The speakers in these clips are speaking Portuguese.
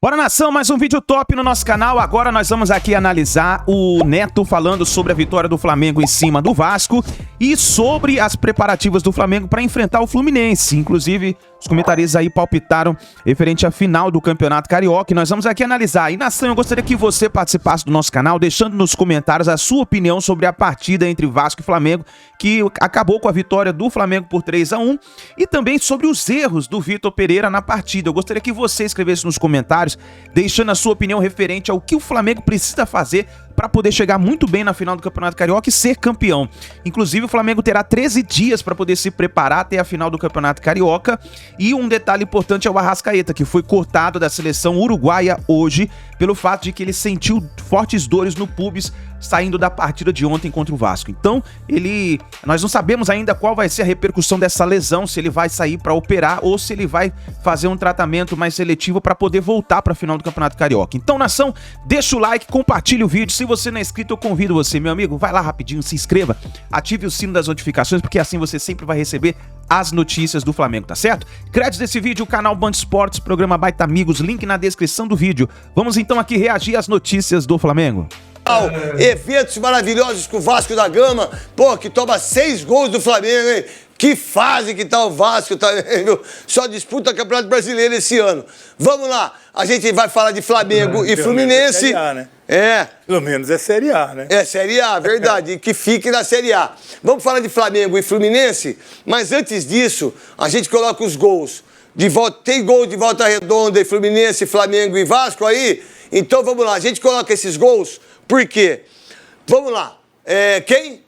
Bora, nação, mais um vídeo top no nosso canal. Agora nós vamos aqui analisar o Neto falando sobre a vitória do Flamengo em cima do Vasco e sobre as preparativas do Flamengo para enfrentar o Fluminense. Inclusive, os comentaristas aí palpitaram referente à final do Campeonato Carioca e nós vamos aqui analisar. E, nação, eu gostaria que você participasse do nosso canal, deixando nos comentários a sua opinião sobre a partida entre Vasco e Flamengo, que acabou com a vitória do Flamengo por 3-1, e também sobre os erros do Vitor Pereira na partida. Eu gostaria que você escrevesse nos comentários, deixando a sua opinião referente ao que o Flamengo precisa fazer para poder chegar muito bem na final do Campeonato Carioca e ser campeão. Inclusive, o Flamengo terá 13 dias para poder se preparar até a final do Campeonato Carioca. E um detalhe importante é o Arrascaeta, que foi cortado da seleção uruguaia hoje pelo fato de que ele sentiu fortes dores no pubis saindo da partida de ontem contra o Vasco. Então, nós não sabemos ainda qual vai ser a repercussão dessa lesão, se ele vai sair para operar ou se ele vai fazer um tratamento mais seletivo para poder voltar para a final do Campeonato Carioca. Então, nação, deixa o like, compartilha o vídeo. Se você não é inscrito, eu convido você, meu amigo, vai lá rapidinho, se inscreva, ative o sino das notificações, porque assim você sempre vai receber as notícias do Flamengo, tá certo? Créditos desse vídeo, o canal Band Esportes, programa Baita Amigos, link na descrição do vídeo. Vamos então aqui reagir às notícias do Flamengo. Eventos maravilhosos com o Vasco da Gama, pô, que toma 6 gols do Flamengo, hein? Que fase que tá o Vasco, tá, viu? Só disputa Campeonato Brasileiro esse ano. Vamos lá, a gente vai falar de Flamengo e Fluminense. É Série A, né? É. Pelo menos é Série A, né? É Série A, verdade, e que fique na Série A. Vamos falar de Flamengo e Fluminense, mas antes disso, a gente coloca os gols. Tem gol de Volta Redonda e Fluminense, Flamengo e Vasco aí? Então vamos lá, a gente coloca esses gols. Por quê? Vamos lá. Quem?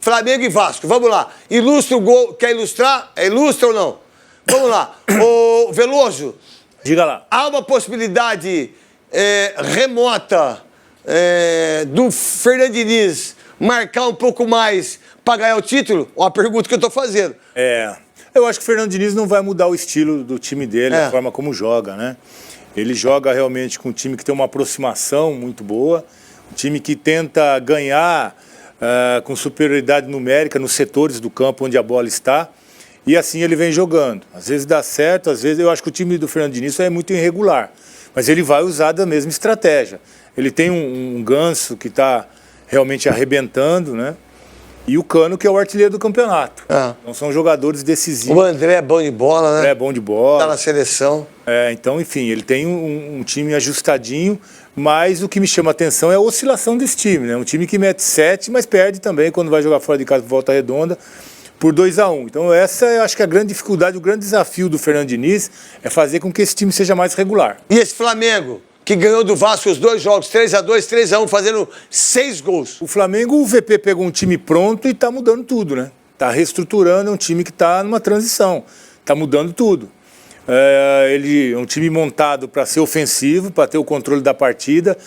Flamengo e Vasco. Vamos lá. Ilustra o gol. Quer ilustrar? Ilustra ou não? Vamos lá. Ô, Veloso. Diga lá. Há uma possibilidade remota do Fernando Diniz marcar um pouco mais para ganhar o título? Uma pergunta que eu estou fazendo. Eu acho que o Fernando Diniz não vai mudar o estilo do time dele, a forma como joga, né? Ele joga realmente com um time que tem uma aproximação muito boa, um time que tenta ganhar com superioridade numérica nos setores do campo onde a bola está, e assim ele vem jogando. Às vezes dá certo, às vezes eu acho que o time do Fernando Diniz é muito irregular, mas ele vai usar da mesma estratégia. Ele tem um Ganso que está realmente arrebentando, né? E o Cano, que é o artilheiro do campeonato. Então são jogadores decisivos. O André é bom de bola, né? André é bom de bola. Tá na seleção. Então, enfim, ele tem um time ajustadinho, mas o que me chama a atenção é a oscilação desse time, né? Um time que mete 7, mas perde também quando vai jogar fora de casa por Volta Redonda por 2-1. Então essa eu acho que é a grande dificuldade, o grande desafio do Fernando Diniz é fazer com que esse time seja mais regular. E esse Flamengo, que ganhou do Vasco os 2 jogos, 3-2, 3-1, fazendo 6 gols. O Flamengo, o VP pegou um time pronto e está mudando tudo, né? Está reestruturando, é um time que está numa transição, está mudando tudo. Ele é um time montado para ser ofensivo, para ter o controle da partida.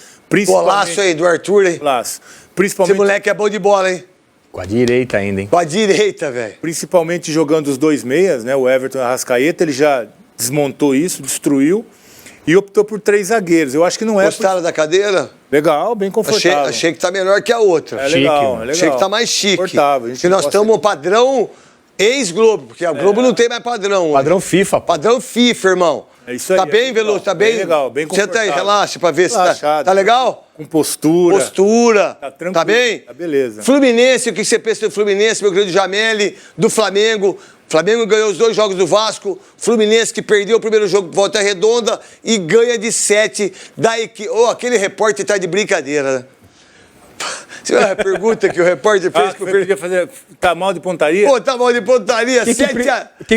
Golaço aí do Arthur, hein? Golaço. Principalmente... Esse moleque é bom de bola, hein? Com a direita ainda, hein? Com a direita, velho. Principalmente jogando os 2 meias, né? O Everton e o Arrascaeta, ele já desmontou isso, destruiu. E optou por 3 zagueiros. Eu acho que não é... Gostaram da cadeira? Legal, bem confortável. Achei que tá melhor que a outra. É legal, é legal. Achei que tá mais chique. Confortável. Porque nós estamos padrão ex-Globo, porque a Globo não tem mais padrão. Padrão FIFA. Padrão FIFA, irmão. É isso aí. Tá bem, Veloso? Tá bem? Bem legal, bem confortável. Senta aí, relaxa pra ver se Relaxado. tá legal? Com postura. Postura. Tá tranquilo. Tá bem? Tá beleza. Fluminense, o que você pensa do Fluminense, meu querido Jameli, do Flamengo? Flamengo ganhou os 2 jogos do Vasco, Fluminense que perdeu o primeiro jogo por Volta Redonda e ganha de 7 da equipe. Aquele repórter tá de brincadeira, né? Você viu a pergunta que o repórter fez? Podia fazer... Tá mal de pontaria? Pô, tá mal de pontaria. O que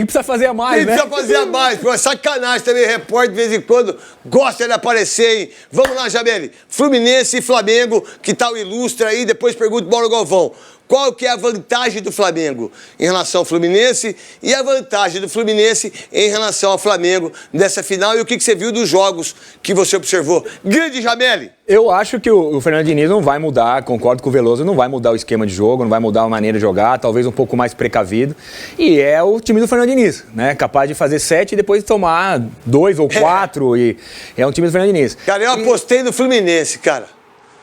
precisa fazer a mais, né? Precisa fazer a mais. Pô, é sacanagem também, repórter de vez em quando gosta de aparecer, hein? Vamos lá, Jameli. Fluminense e Flamengo, que tal ilustra aí, depois pergunta o Mauro Galvão. Qual que é a vantagem do Flamengo em relação ao Fluminense e a vantagem do Fluminense em relação ao Flamengo nessa final e o que você viu dos jogos que você observou? Grande Jameli! Eu acho que o Fernando Diniz não vai mudar, concordo com o Veloso, não vai mudar o esquema de jogo, não vai mudar a maneira de jogar, talvez um pouco mais precavido. E é o time do Fernando Diniz, né? Capaz de fazer 7 e depois tomar 2 ou 4. E é um time do Fernando Diniz. Cara, eu apostei no Fluminense, cara.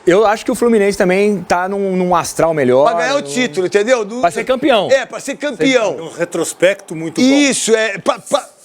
Eu acho que o Fluminense também tá num astral melhor. Pra ganhar o título, entendeu? Pra ser campeão. Pra ser campeão. Um retrospecto muito bom. Isso,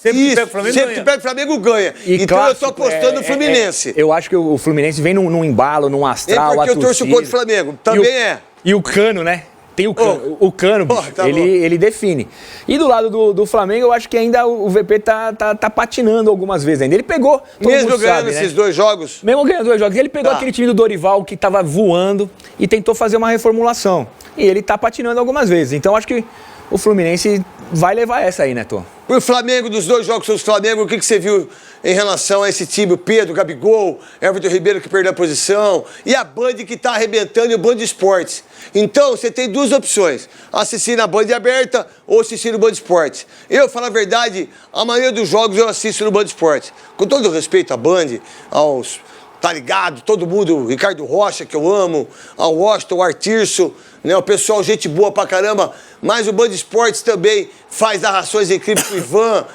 Sempre que Isso, pega o Flamengo, sempre ganha. que pega o Flamengo ganha. E então eu clássico, tô apostando no Fluminense. eu acho que o Fluminense vem num embalo, num astral, porque a eu torço torcida. contra o Flamengo. Também é. E o Cano, né? Tem o Cano. O Cano, bicho, tá bom. ele define. E do lado do Flamengo, eu acho que ainda o VP tá patinando algumas vezes ainda. Ele pegou, todo Mesmo mundo ganhando sabe, né? esses 2 jogos. Mesmo ganhando 2 jogos. Ele pegou aquele time do Dorival que tava voando e tentou fazer uma reformulação. E ele tá patinando algumas vezes. Então acho que o Fluminense vai levar essa aí, né, Tô? O Flamengo, dos 2 jogos sobre o Flamengo, o que você viu em relação a esse time? O Pedro, o Gabigol, Everton Ribeiro que perdeu a posição, e a Band que tá arrebentando, e o Band Esportes. Então, você tem 2 opções: assistir na Band aberta ou assistir no Band Esportes. Eu, falo a verdade, a maioria dos jogos eu assisto no Band Esportes. Com todo respeito à Band, aos... Tá ligado? Todo mundo, Ricardo Rocha, que eu amo, ao Washington, o Artirso, né? O pessoal, gente boa pra caramba. Mas o Band Esportes também faz narrações incríveis com o Ivan,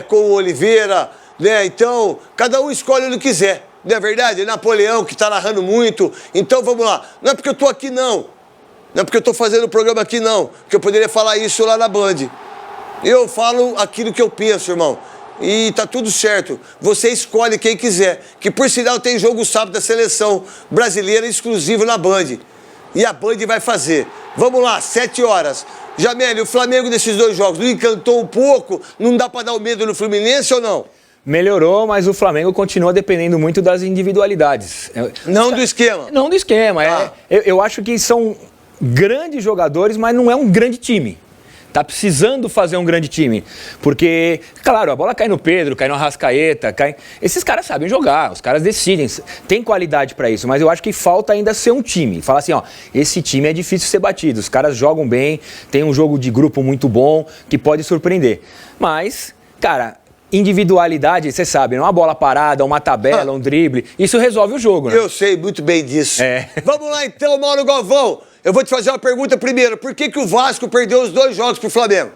com o Oliveira, né? Então, cada um escolhe onde quiser. Não é verdade? Napoleão, que tá narrando muito. Então, vamos lá. Não é porque eu tô aqui, não. Não é porque eu tô fazendo o programa aqui, não. Que eu poderia falar isso lá na Band. Eu falo aquilo que eu penso, irmão. E tá tudo certo. Você escolhe quem quiser. Que por sinal tem jogo sábado da seleção brasileira exclusivo na Band. E a Band vai fazer. Vamos lá, 7 horas. Jameli, o Flamengo desses 2 jogos não encantou um pouco? Não dá pra dar o medo no Fluminense ou não? Melhorou, mas o Flamengo continua dependendo muito das individualidades. Não do esquema. Não do esquema. Eu acho que são grandes jogadores, mas não é um grande time. Tá precisando fazer um grande time. Porque, claro, a bola cai no Pedro, cai no Arrascaeta, cai... Esses caras sabem jogar, os caras decidem, tem qualidade pra isso, mas eu acho que falta ainda ser um time. Falar assim, ó, esse time é difícil ser batido, os caras jogam bem, tem um jogo de grupo muito bom, que pode surpreender. Mas, cara, individualidade, você sabe, não é uma bola parada, uma tabela, um drible, isso resolve o jogo, né? Eu sei muito bem disso. Vamos lá então, Mauro Galvão. Eu vou te fazer uma pergunta primeiro. Por que o Vasco perdeu os 2 jogos pro Flamengo?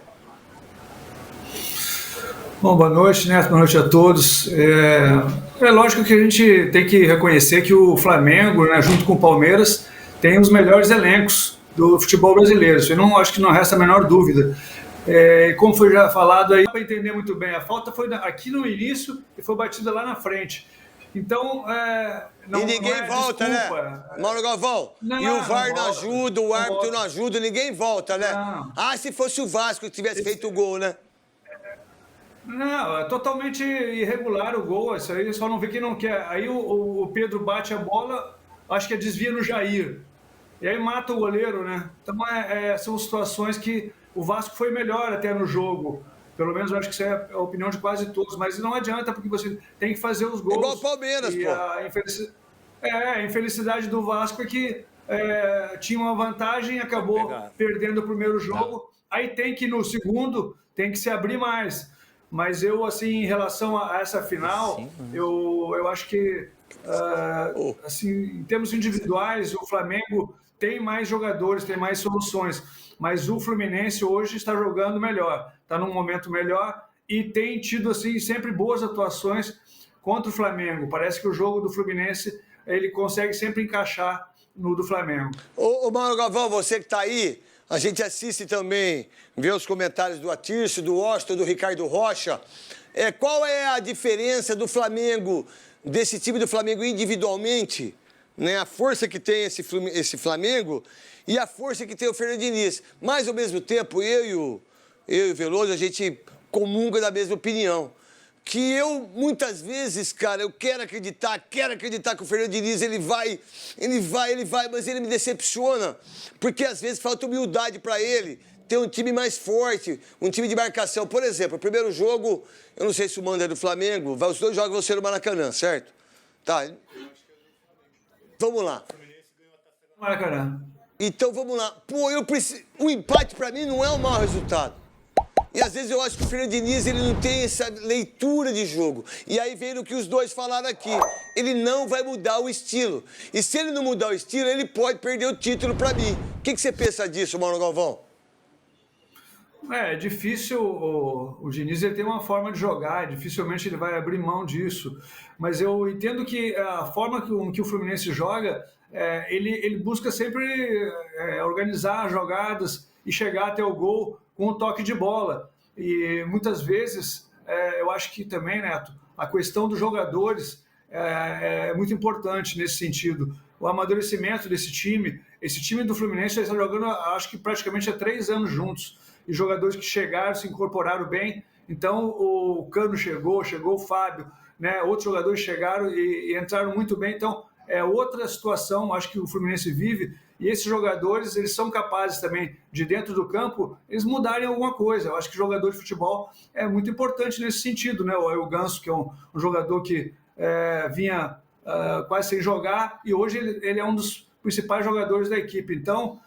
Bom, boa noite, Neto. Boa noite a todos. É lógico que a gente tem que reconhecer que o Flamengo, né, junto com o Palmeiras, tem os melhores elencos do futebol brasileiro. Isso acho que não resta a menor dúvida. Como foi já falado aí, para entender muito bem, a falta foi aqui no início e foi batida lá na frente. Então, e ninguém volta, desculpa, né? Mauro Galvão. E o VAR não ajuda, o árbitro não ajuda, ninguém volta, né? Não. Ah, se fosse o Vasco que tivesse feito o gol, né? Não, é totalmente irregular o gol. Isso aí só não vê quem não quer. Aí o Pedro bate a bola, acho que desvia no Jair. E aí mata o goleiro, né? Então, são situações que o Vasco foi melhor até no jogo. Pelo menos eu acho que isso é a opinião de quase todos. Mas não adianta, porque você tem que fazer os gols. Igual o Palmeiras, e pô. A infelicidade do Vasco é que tinha uma vantagem, acabou perdendo o primeiro jogo. Aí tem que, no segundo, tem que se abrir mais. Mas eu, assim, em relação a essa final, eu acho que, assim, em termos individuais, o Flamengo tem mais jogadores, tem mais soluções. Mas o Fluminense hoje está jogando melhor, está num momento melhor e tem tido, assim, sempre boas atuações contra o Flamengo. Parece que o jogo do Fluminense, ele consegue sempre encaixar no do Flamengo. Ô Mauro Galvão, você que está aí, a gente assiste também, vê os comentários do Atirso, do Washington, do Ricardo Rocha. Qual é a diferença do Flamengo, desse time do Flamengo individualmente, né? A força que tem esse Flamengo e a força que tem o Fernando Diniz. Mas, ao mesmo tempo, eu e o Veloso, a gente comunga da mesma opinião. Que eu, muitas vezes, cara, eu quero acreditar que o Fernando Diniz, ele vai, mas ele me decepciona. Porque, às vezes, falta humildade para ele ter um time mais forte, um time de marcação. Por exemplo, o primeiro jogo, eu não sei se o mando é do Flamengo, os 2 jogos vão ser no Maracanã, certo? Tá. Vamos lá. Maracanã. Então, vamos lá. Pô, o empate, para mim, não é um mau resultado. E às vezes eu acho que o Fernando Diniz, ele não tem essa leitura de jogo. E aí vem o que os dois falaram aqui. Ele não vai mudar o estilo. E se ele não mudar o estilo, ele pode perder o título pra mim. O que você pensa disso, Mauro Galvão? É difícil, o Diniz ele tem uma forma de jogar, dificilmente ele vai abrir mão disso. Mas eu entendo que a forma que o Fluminense joga, ele busca sempre organizar jogadas e chegar até o gol com um toque de bola. E muitas vezes eu acho que também, Neto, a questão dos jogadores é muito importante nesse sentido. O amadurecimento desse time, esse time do Fluminense já está jogando, acho que praticamente há 3 anos juntos, e jogadores que chegaram, se incorporaram bem. Então o Cano chegou o Fábio, né? Outros jogadores chegaram e entraram muito bem. Então é outra situação, acho que o Fluminense vive, e esses jogadores, eles são capazes também, de dentro do campo, eles mudarem alguma coisa. Eu acho que jogador de futebol é muito importante nesse sentido, né? O Ganso, que é um jogador que vinha quase sem jogar, e hoje ele é um dos principais jogadores da equipe. Então,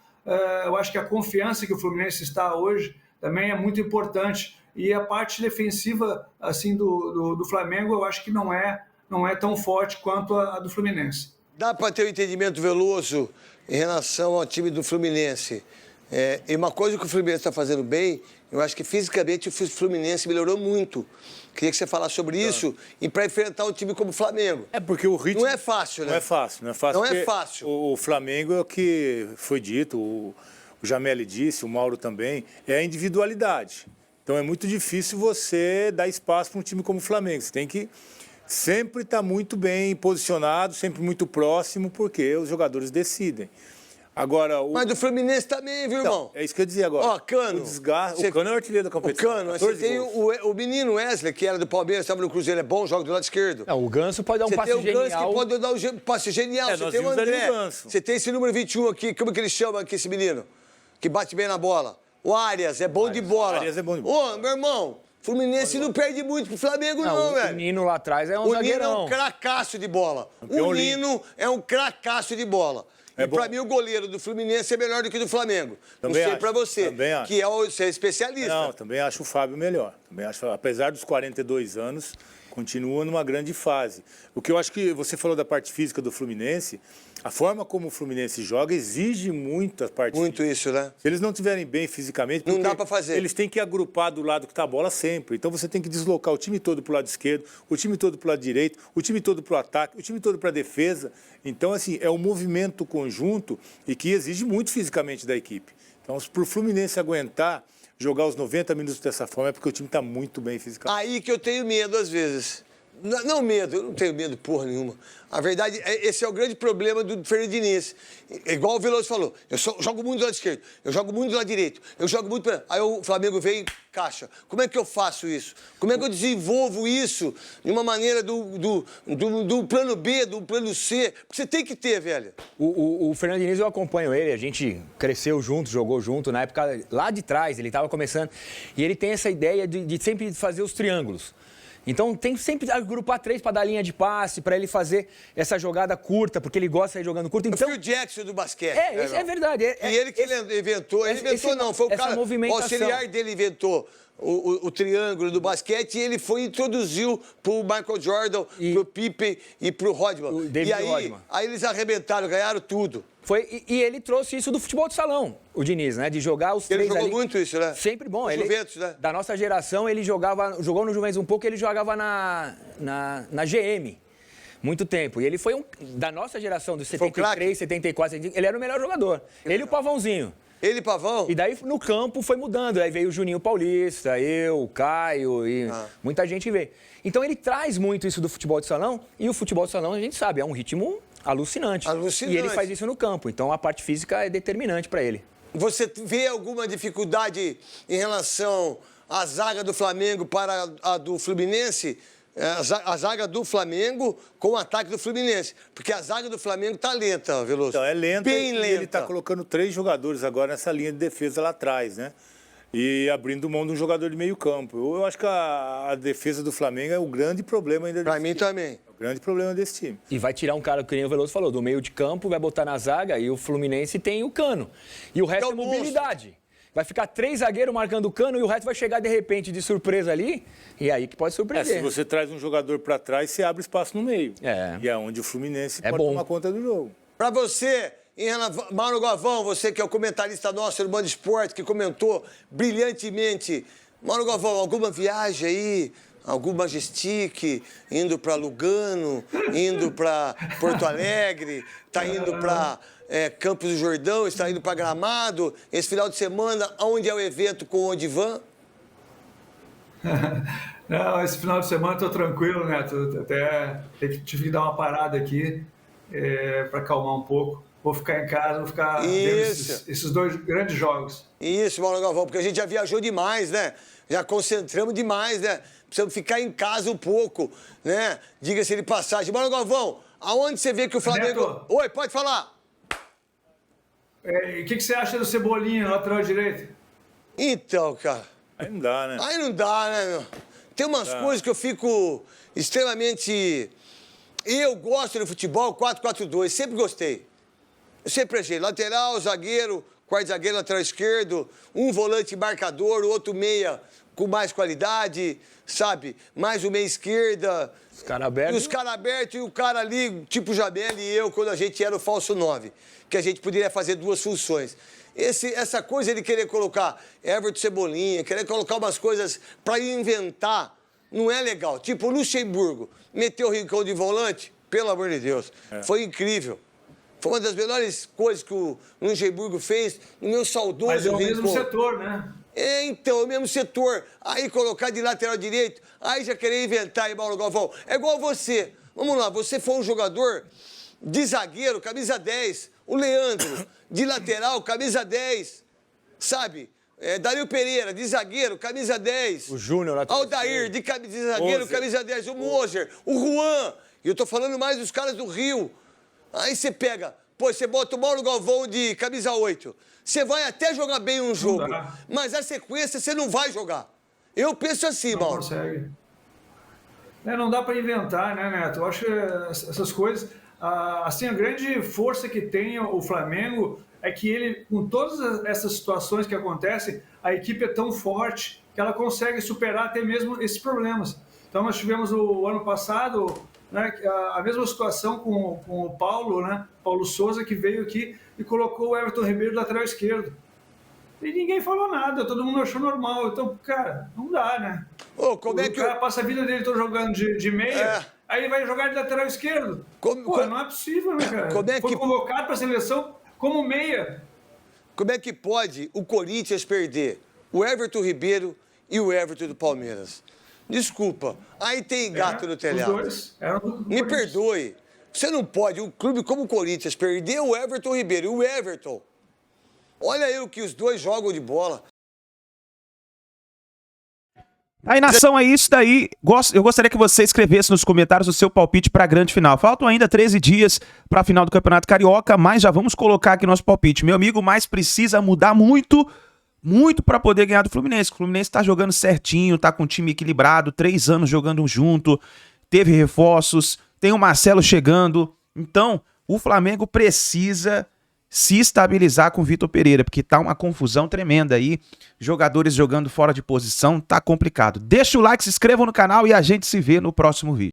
eu acho que a confiança que o Fluminense está hoje também é muito importante. E a parte defensiva assim, do Flamengo, eu acho que não é tão forte quanto a do Fluminense. Dá para ter um entendimento veloso em relação ao time do Fluminense. E uma coisa que o Fluminense está fazendo bem, eu acho que fisicamente o Fluminense melhorou muito. Queria que você falasse sobre isso e para enfrentar um time como o Flamengo. Porque o ritmo... Não é fácil, né? Não é fácil. Não é fácil. O Flamengo é o que foi dito, o Jameli disse, o Mauro também, é a individualidade. Então é muito difícil você dar espaço para um time como o Flamengo. Você tem que sempre estar muito bem posicionado, sempre muito próximo, porque os jogadores decidem. Agora, Mas do Fluminense também, viu, irmão? É isso que eu ia dizer agora. Ó, Cano. O Cano é o artilheiro da competição. O Cano, você tem o menino Wesley, que era do Palmeiras, estava no Cruzeiro, é bom, joga do lado esquerdo. Não, o Ganso pode dar um passe genial. Você tem o Ganso que pode dar um passe genial. Você tem o André. Você tem esse número 21 aqui, como que ele chama aqui, esse menino? Que bate bem na bola. O Arias, é bom de bola. Arias é bom de bola. Ô, meu irmão, Fluminense não perde muito pro Flamengo, não, velho. O Nino lá atrás é um zagueirão. O Nino é um cracaço de bola. O Nino é um cracaço de bola. E pra mim o goleiro do Fluminense é melhor do que o do Flamengo. Também não sei pra você, que é você é especialista. Não, também acho o Fábio melhor. Também acho, apesar dos 42 anos, continua numa grande fase. O que eu acho que você falou da parte física do Fluminense, a forma como o Fluminense joga exige muito a parte muito física. Isso, né? Se eles não estiverem bem fisicamente, não dá pra fazer. Eles têm que agrupar do lado que tá a bola sempre. Então você tem que deslocar o time todo pro lado esquerdo, o time todo pro lado direito, o time todo pro ataque, o time todo pra defesa. Então, assim, é um movimento conjunto e que exige muito fisicamente da equipe. Então, pro Fluminense aguentar jogar os 90 minutos dessa forma é porque o time tá muito bem fisicamente. Aí que eu tenho medo às vezes. Não medo, eu não tenho medo porra nenhuma. A verdade, esse é o grande problema do Fernando Diniz. Igual o Veloso falou, eu jogo muito do lado esquerdo, eu jogo muito do lado direito, eu jogo muito... Aí o Flamengo vem e caixa. Como é que eu faço isso? Como é que eu desenvolvo isso de uma maneira do plano B, do plano C? Porque você tem que ter, velho. O Fernando Diniz, eu acompanho ele, a gente cresceu junto, jogou junto, na época lá de trás, ele estava começando, e ele tem essa ideia de sempre fazer os triângulos. Então tem sempre agrupar 3 para dar linha de passe, para ele fazer essa jogada curta, porque ele gosta de ir jogando curto. Então, foi o Jackson do basquete. Isso é verdade. E ele que inventou. Ele inventou, não, foi o cara. O auxiliar dele inventou o triângulo do basquete e ele foi e introduziu pro Michael Jordan, pro Pippen e pro Rodman. Aí eles arrebentaram, ganharam tudo. E ele trouxe isso do futebol de salão, o Diniz, né? De jogar os 3 ali. Ele jogou muito isso, né? Sempre bom. Juventus, né? Da nossa geração, ele jogou no Juventus um pouco, ele jogava na GM. Muito tempo. E ele foi da nossa geração, dos 73, 74, ele era o melhor jogador. Ele e o Pavãozinho. Ele e Pavão? E daí no campo foi mudando. Aí veio o Juninho Paulista, eu, o Caio e muita gente veio. Então ele traz muito isso do futebol de salão. E o futebol de salão, a gente sabe, é um ritmo alucinante. E ele faz isso no campo. Então a parte física é determinante para ele. Você vê alguma dificuldade em relação à zaga do Flamengo para a do Fluminense? A zaga do Flamengo com o ataque do Fluminense. Porque a zaga do Flamengo tá lenta, Veloso. Então, é lenta. Bem lenta. Ele tá colocando 3 jogadores agora nessa linha de defesa lá atrás, né? E abrindo mão de um jogador de meio campo. Eu acho que a defesa do Flamengo é o grande problema ainda. Pra mim também. É o grande problema desse time. E vai tirar um cara, que nem o Veloso falou, do meio de campo, vai botar na zaga e o Fluminense tem o Cano. E o resto é mobilidade. Vai ficar 3 zagueiros marcando o Cano e o resto vai chegar de repente de surpresa ali. E aí que pode surpreender. Se você traz um jogador para trás, você abre espaço no meio. E é onde o Fluminense pode tomar conta do jogo. Para você, Mauro Galvão, você que é o comentarista nosso do Band Esporte, que comentou brilhantemente. Mauro Galvão, alguma viagem aí? Algum Majestic, indo para Lugano, indo para Porto Alegre, está indo para Campos do Jordão, está indo para Gramado. Esse final de semana, onde é o evento com o Odivan? Não, esse final de semana estou tranquilo, né? Até tive que dar uma parada aqui para acalmar um pouco. Vou ficar em casa, vou ficar vendo esses dois grandes jogos. Isso, Mauro Galvão, porque a gente já viajou demais, né? Já concentramos demais, né? Precisamos ficar em casa um pouco, né? Diga-se de passagem. Mauro Galvão, aonde você vê que o Flamengo... Neto. Oi, pode falar. O que você acha do Cebolinha, lateral direito? Então, cara... Aí não dá, né? Aí não dá, né, meu? Tem umas coisas que eu fico extremamente... Eu gosto do futebol 4-4-2, sempre gostei. Eu sempre achei lateral, zagueiro, quarto zagueiro, lateral esquerdo, um volante marcador, o outro meia com mais qualidade, sabe? Mais o meia esquerda. Os caras abertos. E os caras abertos e o cara ali, tipo Jamel e eu, quando a gente era o falso 9. Que a gente poderia fazer duas funções. Essa coisa de querer colocar Everton Cebolinha, querer colocar umas coisas para inventar, não é legal. Tipo o Luxemburgo, meteu o Rincón de volante, pelo amor de Deus. Foi incrível. Foi uma das melhores coisas que o Luxemburgo fez no meu saudoso Mas é o mesmo Rincón. setor, né? Então, é o mesmo setor. Aí colocar de lateral direito, aí já querer inventar, hein, Mauro Galvão? É igual você. Vamos lá, você foi um jogador de zagueiro, camisa 10. O Leandro, de lateral, camisa 10. Sabe? Dario Pereira, de zagueiro, camisa 10. O Júnior, lateral. Aldair, de zagueiro, Moser. camisa 10. O Moser, o Juan. E eu tô falando mais dos caras do Rio. Aí você pega, você bota o Mauro Galvão de camisa 8. Você vai até jogar bem um jogo, mas a sequência você não vai jogar. Eu penso assim, Não Mauro. consegue. Não dá para inventar, né, Neto? Eu acho que essas coisas... assim, a grande força que tem o Flamengo é que ele, com todas essas situações que acontecem, a equipe é tão forte que ela consegue superar até mesmo esses problemas. Então, nós tivemos o ano passado, né, a mesma situação com o Paulo, né, Paulo Souza, que veio aqui e colocou o Everton Ribeiro lateral esquerdo. E ninguém falou nada, todo mundo achou normal. Então, cara, não dá, né? Ô, como é que o cara passa a vida dele todo jogando de meia, aí ele vai jogar de lateral esquerdo. Não é possível, né, cara? Foi convocado para a seleção como meia. Como é que pode o Corinthians perder o Everton Ribeiro e o Everton do Palmeiras? Desculpa, aí tem gato no telhado. Os dois eram do Me Corinthians. perdoe. Você não pode, um clube como o Corinthians, perder o Everton Ribeiro e o Everton. Olha aí o que os dois jogam de bola. Aí, nação, é isso daí. Eu gostaria que você escrevesse nos comentários o seu palpite para a grande final. Faltam ainda 13 dias para a final do Campeonato Carioca, mas já vamos colocar aqui nosso palpite. Meu amigo, mas precisa mudar muito para poder ganhar do Fluminense. O Fluminense tá jogando certinho, tá com um time equilibrado, 3 anos jogando junto, teve reforços, tem o Marcelo chegando. Então, o Flamengo precisa se estabilizar com o Vitor Pereira, porque tá uma confusão tremenda aí, jogadores jogando fora de posição, tá complicado. Deixa o like, se inscreva no canal e a gente se vê no próximo vídeo.